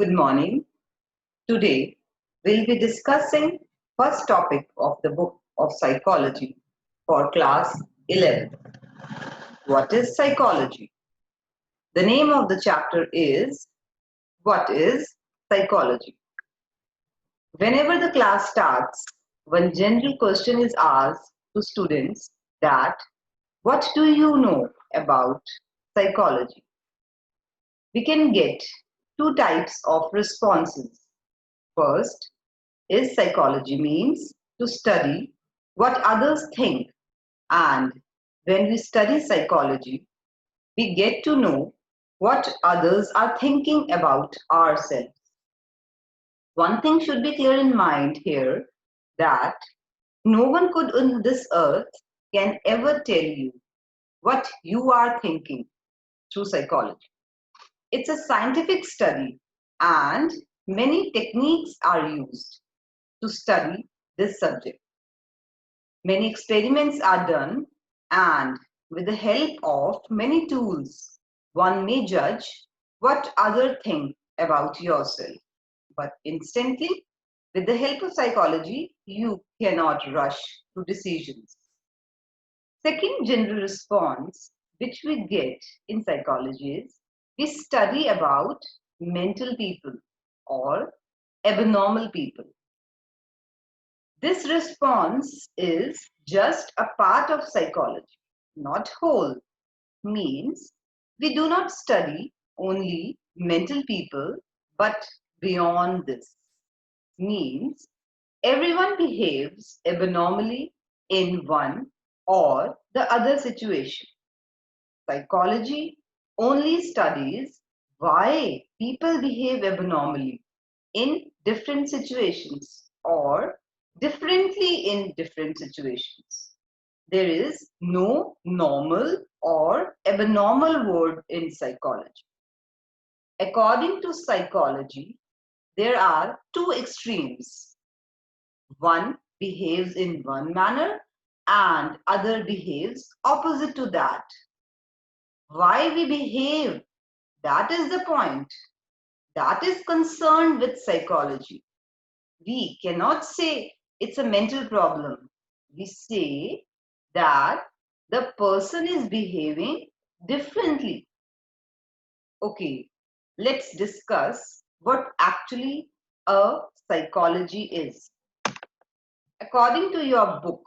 Good morning. Today we'll be discussing first topic of the book of psychology for class 11. What is psychology? The name of the chapter is What is psychology? Whenever the class starts, one general question is asked to students that what do you know about psychology? We can get two types of responses. First, is psychology means to study what others think, and when we study psychology, we get to know what others are thinking about ourselves. One thing should be clear in mind here that no one could on this earth can ever tell you what you are thinking through psychology. It's a scientific study and many techniques are used to study this subject. Many experiments are done, and with the help of many tools, one may judge what others think about yourself. But instantly, with the help of psychology, you cannot rush to decisions. Second general response which we get in psychology is we study about mental people or abnormal people. This response is just a part of psychology, not whole. Means we do not study only mental people, but beyond this. Means everyone behaves abnormally in one or the other situation. Psychology only studies why people behave abnormally in different situations or differently in different situations. There is no normal or abnormal word in psychology. According to psychology, there are two extremes. One behaves in one manner and other behaves opposite to that. Why we behave, that is the point. That is concerned with psychology. We cannot say it's a mental problem. We say that the person is behaving differently. Okay, let's discuss what actually a psychology is. According to your book,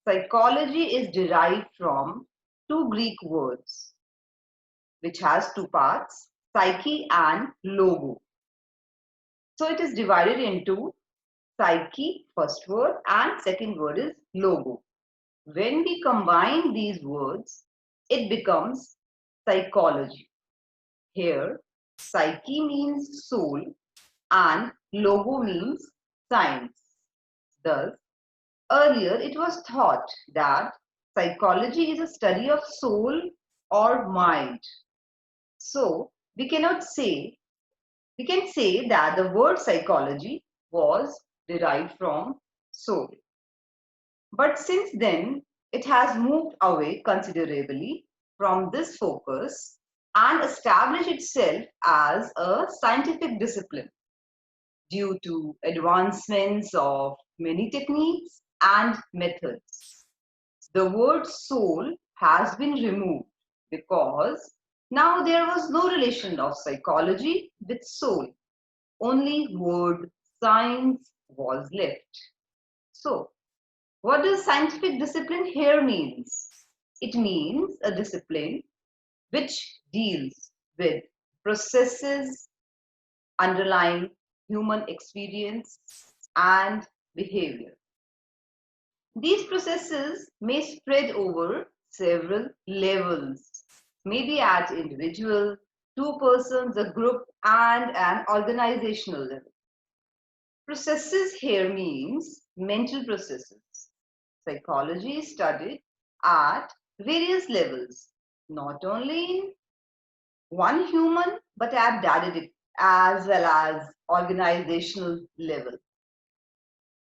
psychology is derived from two Greek words, which has two parts, psyche and logo. So it is divided into psyche, first word, and second word is logo. When we combine these words, it becomes psychology. Here, psyche means soul and logo means science. Thus, earlier it was thought that psychology is a study of soul or mind. So, we can say that the word psychology was derived from soul. But since then, it has moved away considerably from this focus and established itself as a scientific discipline due to advancements of many techniques and methods. The word soul has been removed because now there was no relation of psychology with soul. Only word science was left. So, what does scientific discipline here means? It means a discipline which deals with processes underlying human experience and behavior. These processes may spread over several levels, maybe at individual, two persons, a group, and an organizational level. Processes here means mental processes. Psychology is studied at various levels, not only in one human, but at that as well as organizational level.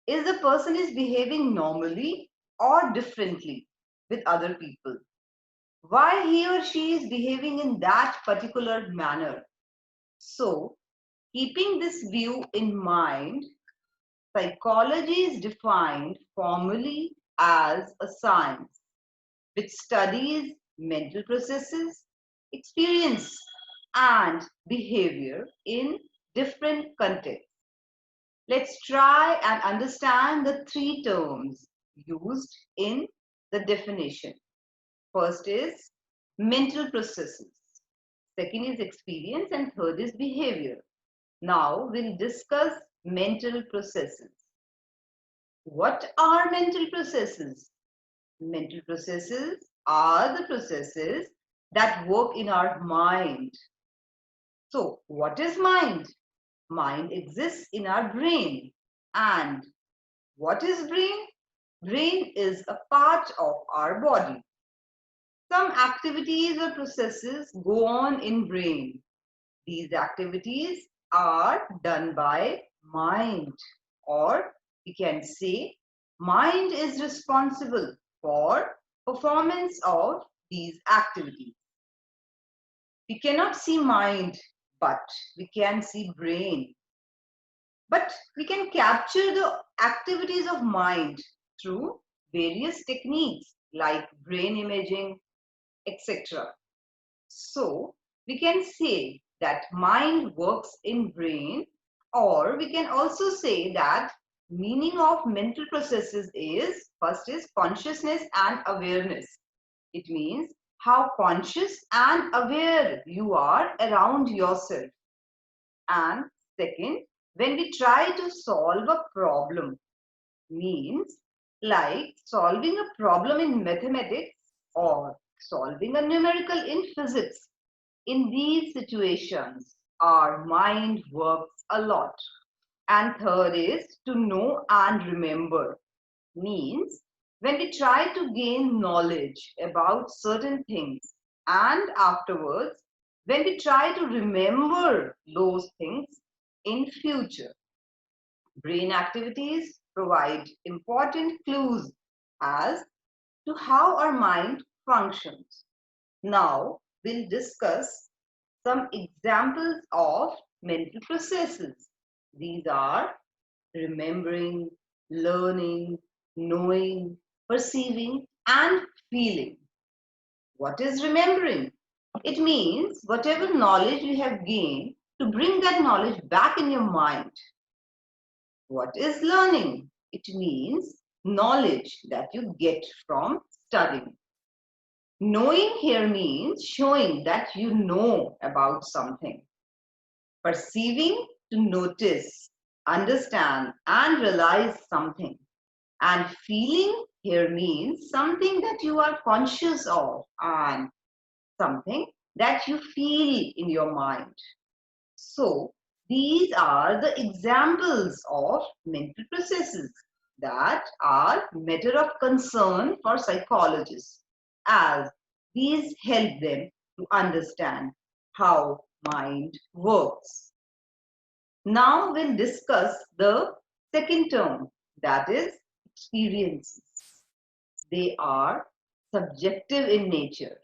Is the person is behaving normally or differently with other people? Why he or she is behaving in that particular manner? So, Keeping this view in mind, psychology is defined formally as a science which studies mental processes, experience, and behavior in different contexts. Let's try and understand the three terms used in the definition. First is mental processes, second is experience, and third is behavior. Now we'll discuss mental processes. What are mental processes? Mental processes are the processes that work in our mind. So, what is mind? Mind exists in our brain. And what is brain? Brain is a part of our body. Some activities or processes go on in brain. These activities are done by mind, or we can say mind is responsible for performance of these activities. We cannot see mind, but we can see brain. But we can capture the activities of mind through various techniques like brain imaging, etc. So we can say that mind works in brain, or we can also say that meaning of mental processes is first is consciousness and awareness. It means how conscious and aware you are around yourself. And second, when we try to solve a problem, means like solving a problem in mathematics or solving a numerical in physics. In these situations, our mind works a lot. And third is to know and remember, means when we try to gain knowledge about certain things and afterwards when we try to remember those things in future. Brain activities provide important clues as to how our mind functions. Now we'll discuss some examples of mental processes. These are remembering, learning, knowing, perceiving, and feeling. What is remembering? It means whatever knowledge you have gained to bring that knowledge back in your mind. What is learning? It means knowledge that you get from studying. Knowing here means showing that you know about something. Perceiving, to notice, understand, and realize something. And feeling here means something that you are conscious of and something that you feel in your mind. So, these are the examples of mental processes that are matter of concern for psychologists, as these help them to understand how mind works. Now we'll discuss the second term, that is experiences. They are subjective in nature.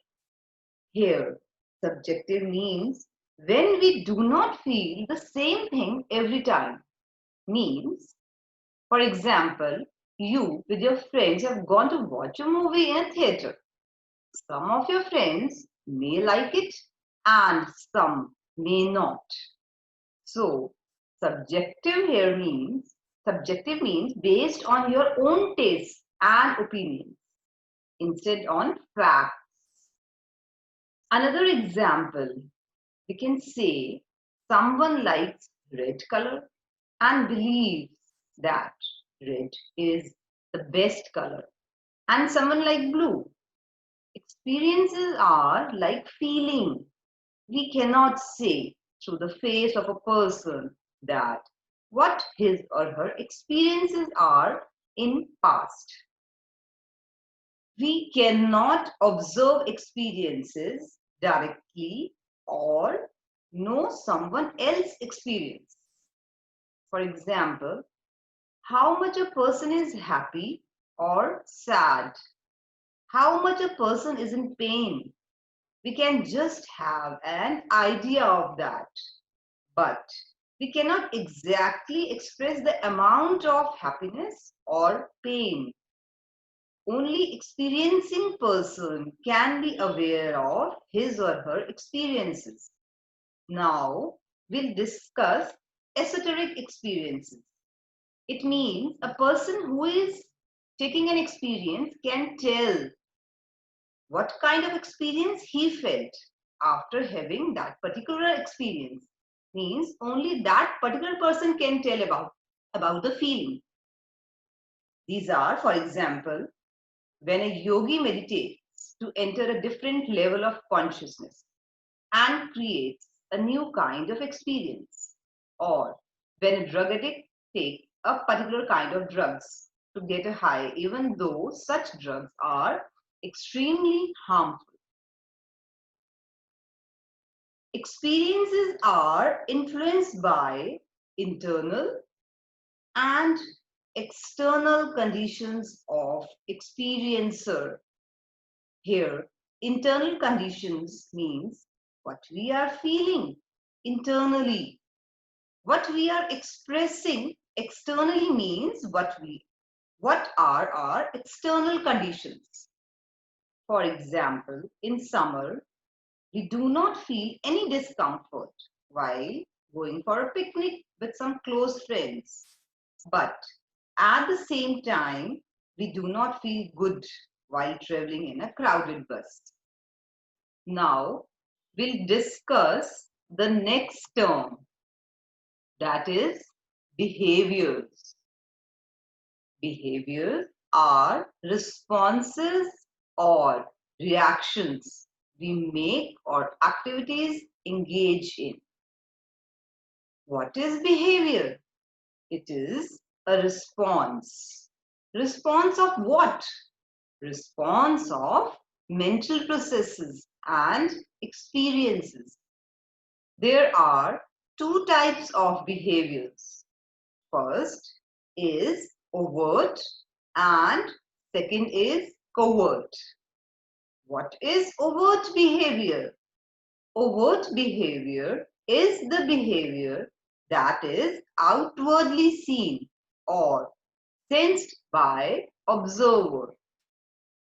Here, subjective means when we do not feel the same thing every time. Means, for example, you with your friends have gone to watch a movie in a theater. Some of your friends may like it and some may not. So, subjective means based on your own taste and opinions instead on facts. Another example, we can say someone likes red color and believes that red is the best color, and someone like blue. Experiences are like feeling. We cannot say through the face of a person that what his or her experiences are in past. We cannot observe experiences directly or know someone else's experience. For example, how much a person is happy or sad, how much a person is in pain. We can just have an idea of that. But We cannot exactly express the amount of happiness or pain. Only experiencing person can be aware of his or her experiences. Now, we'll discuss esoteric experiences. It means a person who is taking an experience can tell what kind of experience he felt after having that particular experience. Means only that particular person can tell about the feeling. These are, for example, when a yogi meditates to enter a different level of consciousness and creates a new kind of experience, or when a drug addict takes a particular kind of drugs to get a high, even though such drugs are extremely harmful. Experiences are influenced by internal and external conditions of experiencer. Here, internal conditions means what we are feeling internally. What we are expressing externally means what are our external conditions. For example, in summer, we do not feel any discomfort while going for a picnic with some close friends. But at the same time, we do not feel good while traveling in a crowded bus. Now, we'll discuss the next term, that is behaviors. Behaviors are responses or reactions we make or activities engage in. What is behavior? It is a response. Response of what? Response of mental processes and experiences. There are two types of behaviors. First is overt and second is covert. What is overt behavior? Overt behavior is the behavior that is outwardly seen or sensed by observer.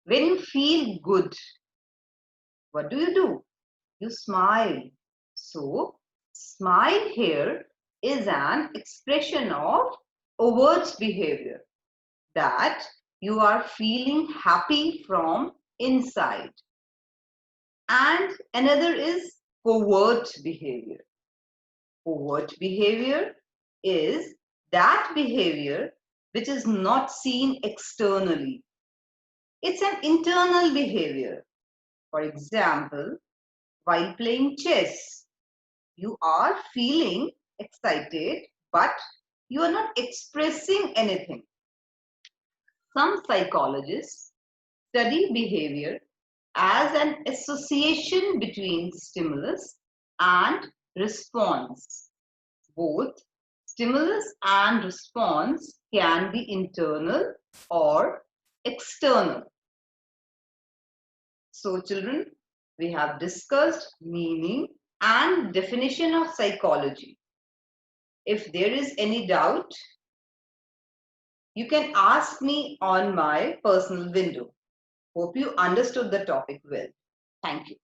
When you feel good, what do? You smile. So, smile here is an expression of overt behavior, that you are feeling happy from inside. And another is covert behavior. Covert behavior is that behavior which is not seen externally. It's an internal behavior. For example, while playing chess, you are feeling excited, but you are not expressing anything. Some psychologists study behavior as an association between stimulus and response. Both stimulus and response can be internal or external. So children, we have discussed meaning and definition of psychology. If there is any doubt, you can ask me on my personal window. Hope you understood the topic well. Thank you.